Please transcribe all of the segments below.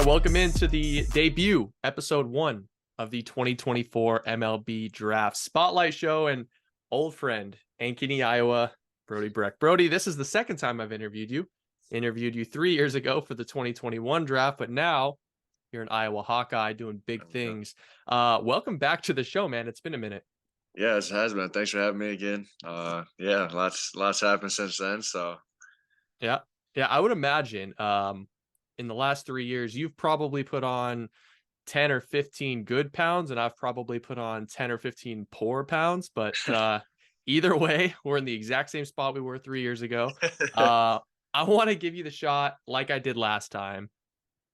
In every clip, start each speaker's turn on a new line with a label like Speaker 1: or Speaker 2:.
Speaker 1: right, welcome into the debut, episode 1 of the 2024 MLB Draft Spotlight Show, and old friend, Ankeny, Iowa, Brody Brecht. Brody, this is the second time I've interviewed you. Interviewed you 3 years ago for the 2021 draft, but now you're an Iowa Hawkeye doing big things. Welcome back to the show, man. It's been a minute.
Speaker 2: Yeah, it has been. Thanks for having me again. Yeah, lots happened since then. So
Speaker 1: Yeah. Yeah, I would imagine in the last 3 years, you've probably put on 10 or 15 good pounds, and I've probably put on 10 or 15 poor pounds. But either way, we're in the exact same spot we were 3 years ago. I want to give you the shot like I did last time.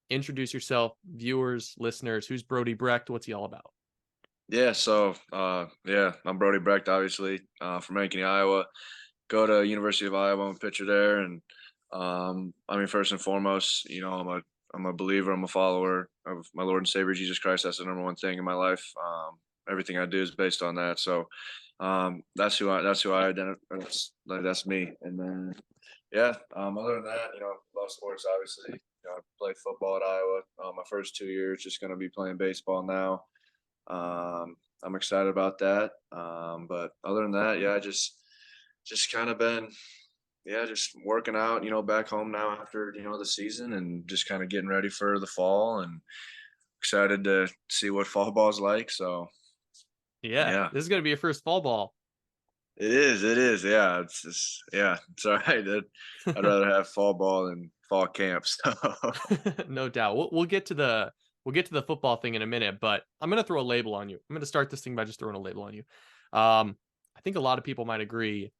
Speaker 1: Introduce yourself, viewers, listeners. Who's Brody Brecht? What's he all about?
Speaker 2: yeah, I'm Brody Brecht, obviously, from Ankeny, Iowa. Go to University of Iowa. I'm a pitcher there, and I mean, first and foremost, I'm a believer. I'm a follower of my Lord and Savior Jesus Christ. That's the number one thing in my life. Everything I do is based on that. So that's who I identify. That's me. And then other than that, love sports. Obviously, I played football at Iowa. My first 2 years, just going to be playing baseball now. I'm excited about that. But other than that, yeah, just kind of been, just working out, back home now after, the season, and just kind of getting ready for the fall, and excited to see what fall ball is like. So
Speaker 1: Yeah,
Speaker 2: yeah,
Speaker 1: this is going to be your first fall ball.
Speaker 2: it is. It is. Yeah, it's all right. I'd rather have fall ball than fall camp. So
Speaker 1: No doubt. We'll get to the football thing in a minute, but I'm gonna throw a label on you. I'm gonna start this thing by just throwing a label on you. I think a lot of people might agree.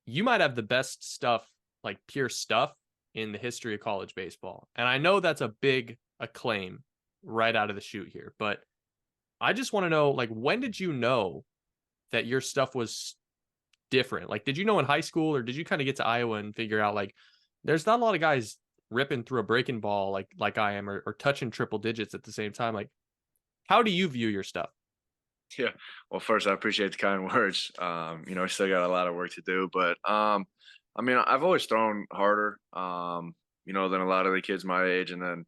Speaker 1: You might have the best stuff, like pure stuff, in the history of college baseball. And I know that's a big acclaim right out of the chute here, but I just want to know, like, when did you know that your stuff was different? Like, did you know in high school, or did you kind of get to Iowa and figure out, like, there's not a lot of guys ripping through a breaking ball like I am, or touching triple digits at the same time? Like, how do you view your stuff?
Speaker 2: yeah. Well, first, I appreciate the kind words. We still got a lot of work to do, but I mean, I've always thrown harder, than a lot of the kids my age, and then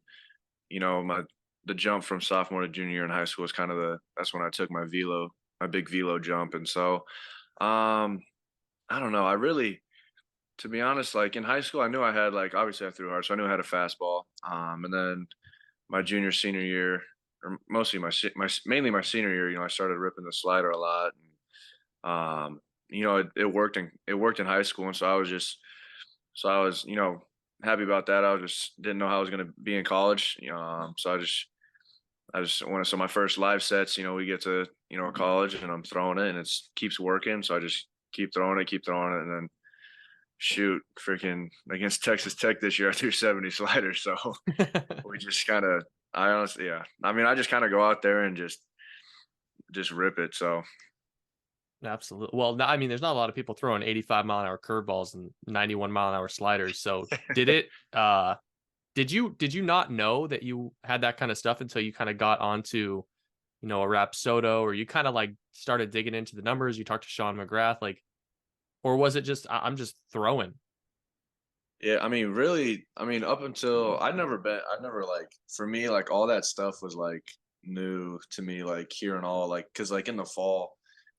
Speaker 2: my the jump from sophomore to junior year in high school was kind of that's when I took my big velo jump, and so I don't know. I really, to be honest, like in high school, I knew I had, like, obviously I threw hard, so I knew I had a fastball. And then my junior senior year, or mostly mainly my senior year, I started ripping the slider a lot. And, it worked in high school, and so I was happy about that. I was just didn't know how I was going to be in college. So I just wanted, so my first live sets, we get to college, and I'm throwing it, and keeps working. So I just keep throwing it, and then shoot, freaking against Texas Tech this year, I threw 70 sliders. So we just kind of, I honestly, yeah. I mean, I just kind of go out there and just rip it. So
Speaker 1: Absolutely. Well, I mean, there's not a lot of people throwing 85-mile-an-hour curveballs and 91-mile-an-hour sliders. So did you not know that you had that kind of stuff until you kind of got onto, a Rap Soto, or you kind of like started digging into the numbers? You talked to Sean McGrath, like, or was it just I'm just throwing?
Speaker 2: yeah, I mean, really, I mean, up until I never, like, for me, like, all that stuff was like new to me, like hearing all, like, because like in the fall,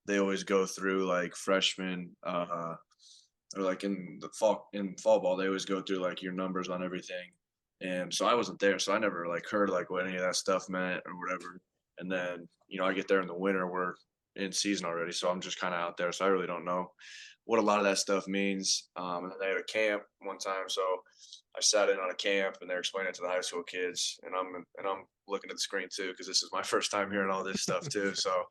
Speaker 2: they always go through like freshmen, or like in fall ball, they always go through like your numbers on everything. And so I wasn't there, so I never like heard like what any of that stuff meant or whatever. And then, I get there in the winter, we're in season already, so I'm just kind of out there, so I really don't know what a lot of that stuff means. And then they had a camp one time, so I sat in on a camp, and they're explaining it to the high school kids, and I'm looking at the screen too, because this is my first time hearing all this stuff too. So,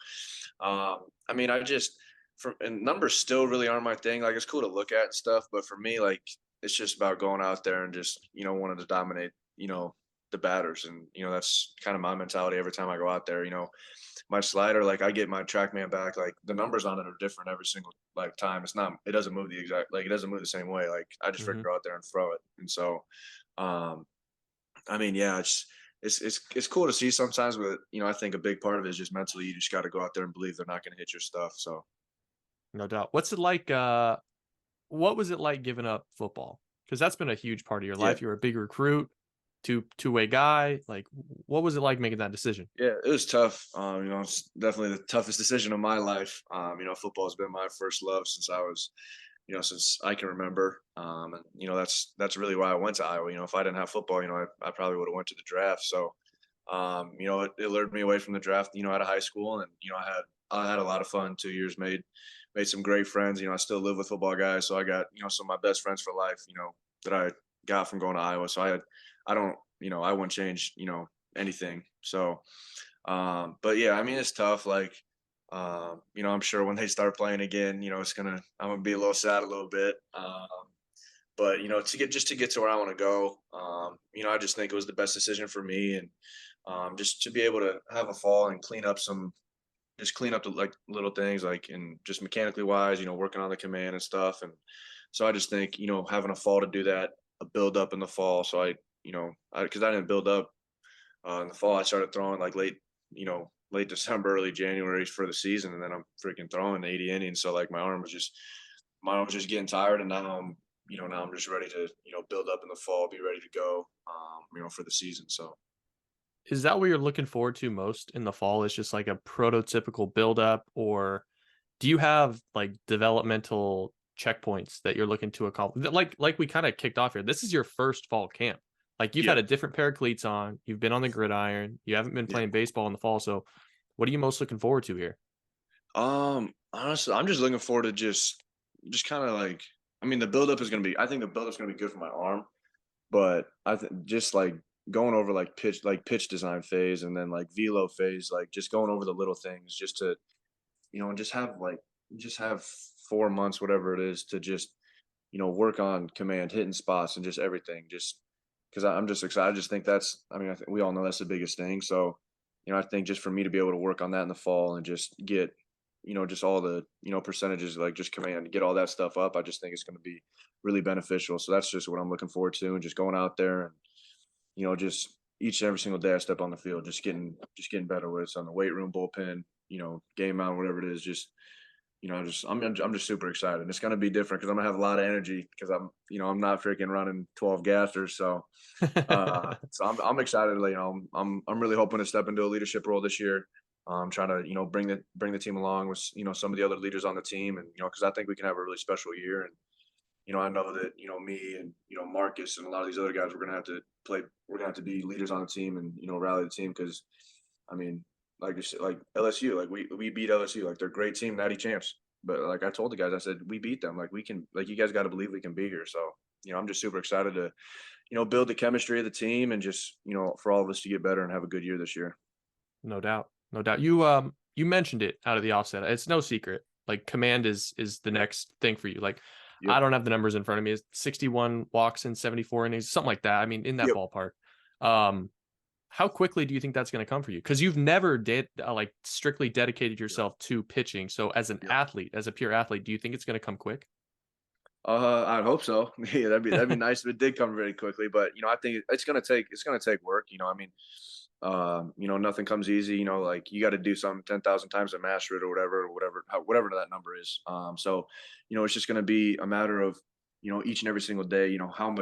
Speaker 2: I mean, and numbers still really aren't my thing. Like, it's cool to look at and stuff, but for me, like, it's just about going out there and just wanting to dominate, the batters, and that's kind of my mentality every time I go out there. My slider, like, I get my TrackMan back, like, the numbers on it are different every single, like, time. It doesn't move it doesn't move the same way. Like, I just
Speaker 1: Hmm.
Speaker 2: figure out there and throw it. And so, um, I mean, yeah, it's cool to see sometimes, but I think a big part of it is just mentally. You just got to go out there and believe they're not going to hit your stuff. So
Speaker 1: No doubt. What's it like? What was it like giving up football? Because that's been a huge part of your
Speaker 2: yeah,
Speaker 1: life. You're a big recruit. two-way guy? Like, what was it like making that decision?
Speaker 2: Yeah, it was tough. It's definitely the toughest decision of my life. Football has been my first love since I was, since I can remember. And that's really why I went to Iowa. If I didn't have football, I probably would have went to the draft. So, it lured me away from the draft. Out of high school, and I had a lot of fun. 2 years, made some great friends. I still live with football guys, so I got some of my best friends for life. That I got from going to Iowa. So I don't, I wouldn't change anything. So, but yeah, I mean, it's tough. Like, I'm sure when they start playing again, I'm gonna be a little sad a little bit. But to get to where I want to go, I just think it was the best decision for me, and just to be able to have a fall and clean up the like little things like and just mechanically wise, working on the command and stuff. And so I just think, having a fall to do that, a build up in the fall. So because I didn't build up in the fall, I started throwing like late December, early January for the season, and then I'm freaking throwing 80 innings. So like my arm was just getting tired, and now I'm just ready to build up in the fall, be ready to go, for the season. So
Speaker 1: Is that what you're looking forward to most in the fall? Is just like a prototypical buildup, or do you have like developmental checkpoints that you're looking to accomplish? Like we kind of kicked off here. This is your first fall camp. Like you've
Speaker 2: yeah,
Speaker 1: had a different pair of cleats on. You've been on the gridiron. You haven't been
Speaker 2: yeah.
Speaker 1: playing baseball in the fall. So, what are you most looking forward to here?
Speaker 2: Honestly, I'm just looking forward to just kind of like, I mean, the buildup is gonna be. I think the buildup's gonna be good for my arm, but I think just like going over like pitch design phase, and then like velo phase, like just going over the little things, just to just have 4 months, whatever it is, to just work on command, hitting spots, and just everything. Just because I'm just excited. I just think I mean, I think we all know that's the biggest thing. So, I think just for me to be able to work on that in the fall and just get, just all the, percentages, like just command, get all that stuff up, I just think it's going to be really beneficial. So that's just what I'm looking forward to, and just going out there and, just each and every single day I step on the field, just getting better, whether it's on the weight room, bullpen, game out, whatever it is, just I'm just super excited. It's gonna be different because I'm gonna have a lot of energy because I'm not freaking running 12 gassers. So I'm excited. I'm really hoping to step into a leadership role this year. I'm trying to bring the team along with some of the other leaders on the team, and because I think we can have a really special year. And I know that me and Marcus and a lot of these other guys, we're gonna have to be leaders on the team, and rally the team, because I mean, like you said, like LSU, like we beat LSU, like they're a great team, natty champs. But like I told the guys, I said we beat them. Like we can, like you guys got to believe we can be here. So I'm just super excited to build the chemistry of the team, and just for all of us to get better and have a good year this year.
Speaker 1: No doubt. No doubt. You mentioned it out of the offset. It's no secret. Like command is the next thing for you. Like
Speaker 2: Yep.
Speaker 1: I don't have the numbers in front of me. It's 61 walks in 74 innings, something like that. I mean, in that
Speaker 2: Yep.
Speaker 1: ballpark. Um, how quickly do you think that's going to come for you? Because you've never did like strictly dedicated
Speaker 2: Yep.
Speaker 1: yourself to pitching. So as an
Speaker 2: Yep.
Speaker 1: athlete, as a pure athlete, do you think it's going to come quick?
Speaker 2: I'd hope so. Yeah, that'd be nice if it did come very quickly. But I think it's gonna take work. I mean, nothing comes easy. Like you got to do something 10,000 times and master it, or whatever that number is. So, it's just gonna be a matter of each and every single day. How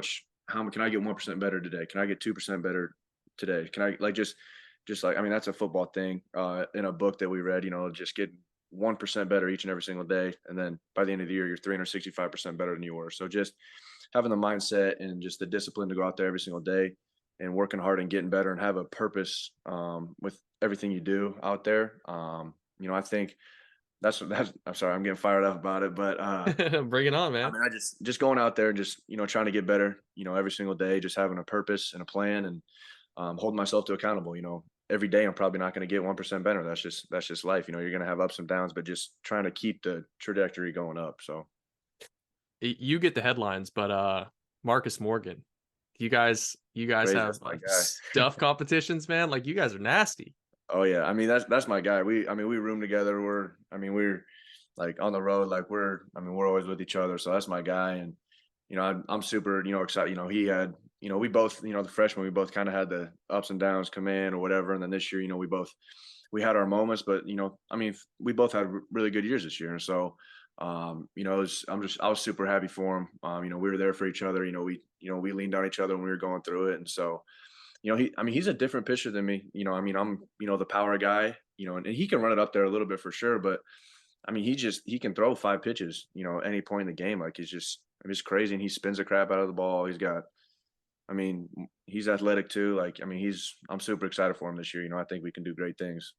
Speaker 2: can I get 1% better today? Can I get 2% better today? Can I like just like, I mean, that's a football thing. In a book that we read, just getting 1% better each and every single day. And then by the end of the year, you're 365% better than you were. So just having the mindset and just the discipline to go out there every single day and working hard and getting better, and have a purpose with everything you do out there. I think that's, I'm sorry, I'm getting fired up about it, but
Speaker 1: Bring it on,
Speaker 2: I
Speaker 1: man.
Speaker 2: mean, I just going out there and just trying to get better, every single day, just having a purpose and a plan, and holding myself to accountable. Every day I'm probably not going to get 1% better. That's just life. You're going to have ups and downs, but just trying to keep the trajectory going up. So
Speaker 1: You get the headlines, but Marcus Morgan, you guys
Speaker 2: crazy.
Speaker 1: have
Speaker 2: That's my guy.
Speaker 1: stuff competitions, man. Like you guys are nasty.
Speaker 2: Oh yeah, I mean that's my guy. We room together. We're like on the road. Like we're always with each other. So that's my guy. And I'm super excited. He had we both the freshmen, we both kind of had the ups and downs, command or whatever. And then this year, we had our moments, but I mean, we both had really good years this year. And so I was super happy for him. We were there for each other. We leaned on each other when we were going through it. And so I mean, he's a different pitcher than me. I mean, I'm, the power guy, and he can run it up there a little bit for sure. But I mean, he can throw 5 pitches, any point in the game. Like it's crazy. And he spins the crap out of the ball. I mean, he's athletic too. Like, I mean, I'm super excited for him this year. I think we can do great things.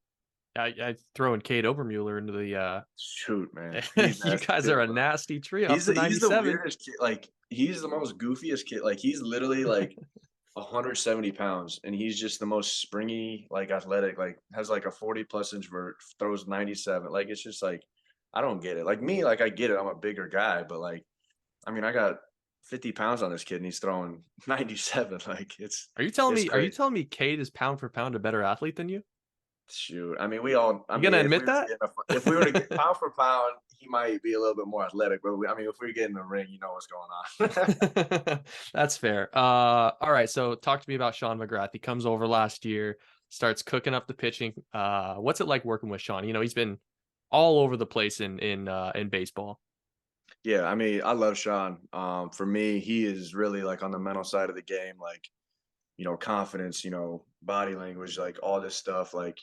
Speaker 1: I throwing Kate Obermuller into the
Speaker 2: Shoot, man.
Speaker 1: you guys are a nasty trio up to
Speaker 2: He's the
Speaker 1: 97.
Speaker 2: weirdest kid. Like, he's the most goofiest kid. Like, he's literally like 170 pounds, and he's just the most springy, like athletic, like has like a 40+ inch vert, throws 97. Like, it's just like, I don't get it. Like me, like I get it. I'm a bigger guy, but like, I mean, I got 50 pounds on this kid and he's throwing 97. Like,
Speaker 1: Are you telling
Speaker 2: it's
Speaker 1: me? Are you
Speaker 2: crazy.
Speaker 1: telling me Kate is pound for pound a better athlete than you?
Speaker 2: Shoot. I mean, I
Speaker 1: You
Speaker 2: mean,
Speaker 1: gonna admit that?
Speaker 2: if we were to get pound for pound, he might be a little bit more athletic, but I mean, if we get in the ring, you know what's going on.
Speaker 1: That's fair. All right. So talk to me about Sean McGrath. He comes over last year, starts cooking up the pitching. What's it like working with Sean? He's been all over the place in baseball.
Speaker 2: Yeah, I mean, I love Sean. For me, he is really like on the mental side of the game, like, confidence, body language, like all this stuff, like,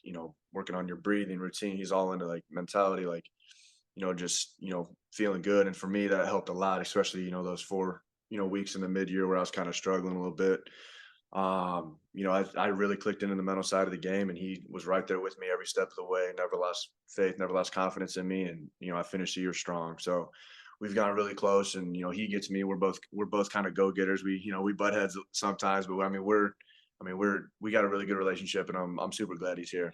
Speaker 2: working on your breathing routine. He's all into like mentality, like, just, feeling good. And for me, that helped a lot, especially, those 4, weeks in the mid-year where I was kind of struggling a little bit. I really clicked into the mental side of the game, and he was right there with me every step of the way, never lost faith, never lost confidence in me. And, I finished the year strong. So we've gotten really close, and, he gets me. We're both kind of go-getters. We butt heads sometimes, but I mean, we got a really good relationship, and I'm super glad he's here.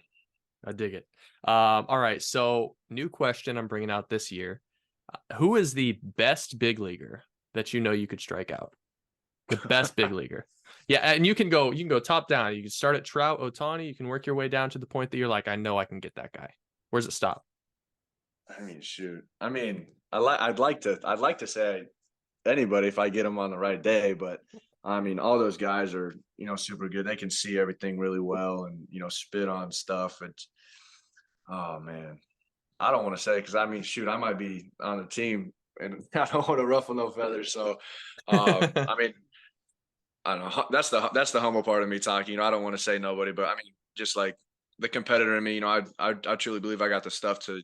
Speaker 1: I dig it. All right. So new question I'm bringing out this year. Who is the best big leaguer that you could strike out? The best big leaguer. Yeah, and you can go top down. You can start at Trout Otani. You can work your way down to the point that you're like, I know I can get that guy. Where's it stop?
Speaker 2: I mean, shoot. I mean, I'd like to say anybody if I get them on the right day, but I mean, all those guys are, super good. They can see everything really well and, spit on stuff. Oh man, I don't want to say, because I mean, shoot, I might be on the team and I don't want to ruffle no feathers. So, I mean, I don't know. That's the humble part of me talking. I don't want to say nobody, but I mean, just like the competitor in me, I truly believe I got the stuff to,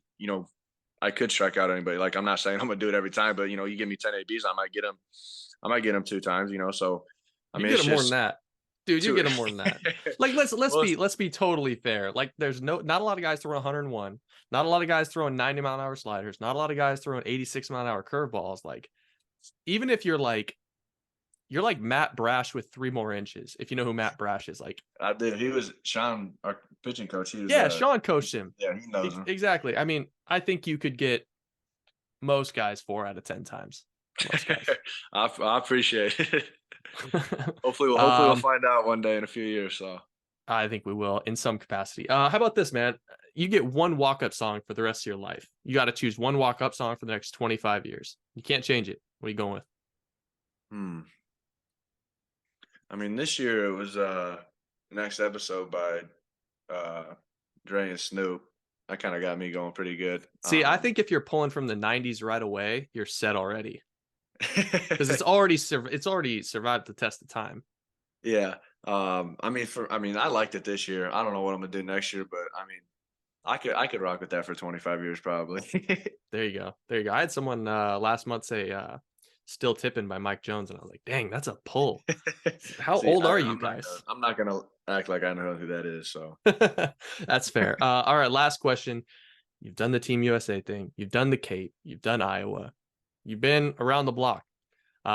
Speaker 2: I could strike out anybody. Like, I'm not saying I'm gonna do it every time, but you give me 10 ABs, I might get them. I might get them 2 times. So, I
Speaker 1: You
Speaker 2: mean,
Speaker 1: get
Speaker 2: it's
Speaker 1: him more than
Speaker 2: just
Speaker 1: that. Dude, you get him more than that. Like, let's
Speaker 2: well,
Speaker 1: be totally fair. Like, there's not a lot of guys throwing 101. Not a lot of guys throwing 90-mile-an-hour sliders. Not a lot of guys throwing 86-mile-an-hour curveballs. Like, even if you're like Matt Brash with 3 more inches. If you know who Matt Brash is, like,
Speaker 2: I did. He was Sean, our pitching coach. He was,
Speaker 1: yeah, Sean coached him.
Speaker 2: yeah, he knows him.
Speaker 1: Exactly. I mean, I think you could get most guys 4 out of 10 times. Most guys.
Speaker 2: I appreciate it. Hopefully we'll find out one day in a few years. So
Speaker 1: I think we will in some capacity. How about this, man? You get one walk-up song for the rest of your life. You got to choose one walk-up song for the next 25 years. You can't change it. What are you going with?
Speaker 2: I mean, this year it was Next Episode by Dre and Snoop. That kind of got me going pretty good.
Speaker 1: See, I think if you're pulling from the 90s right away, you're set already. Because it's already survived the test of time.
Speaker 2: Yeah. I mean, I liked it this year. I don't know what I'm gonna do next year, but I mean, I could rock with that for 25 years probably.
Speaker 1: There you go. I had someone last month say "Still Tipping" by Mike Jones, and I was like, "Dang, that's a pull." How old are you guys?
Speaker 2: I'm not gonna act like I know who that is. So
Speaker 1: that's fair. All right, last question. You've done the Team USA thing. You've done the Cape. You've done Iowa. You've been around the block.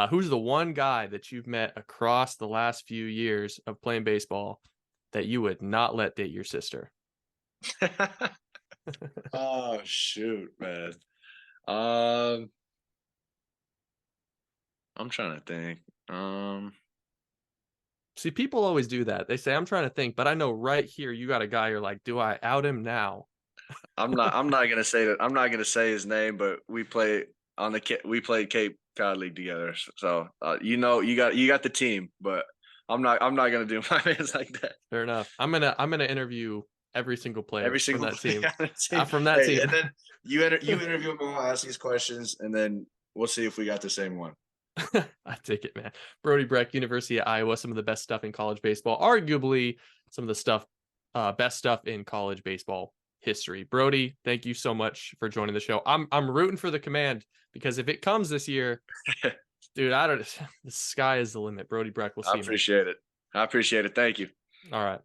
Speaker 1: Who's the one guy that you've met across the last few years of playing baseball that you would not let date your sister?
Speaker 2: Oh shoot, man. I'm trying to think.
Speaker 1: See, people always do that. They say, "I'm trying to think," but I know right here you got a guy. You're like, "Do I out him now?"
Speaker 2: I'm not gonna say that. I'm not gonna say his name, but we played Cape Cod League together. So you got the team, but I'm not gonna do my hands like that.
Speaker 1: Fair enough. I'm gonna interview every single player from that team. From that team.
Speaker 2: And then you interview them all, ask these questions, and then we'll see if we got the same one.
Speaker 1: I take it, man. Brody Brecht, University of Iowa, some of the best stuff in college baseball, arguably some of the best stuff in college baseball history. Brody, thank you so much for joining the show. I'm rooting for the command because if it comes this year, dude, I don't. The sky is the limit. Brody Brecht, we'll
Speaker 2: I
Speaker 1: see you, man.
Speaker 2: appreciate it. I appreciate it. Thank you.
Speaker 1: All right.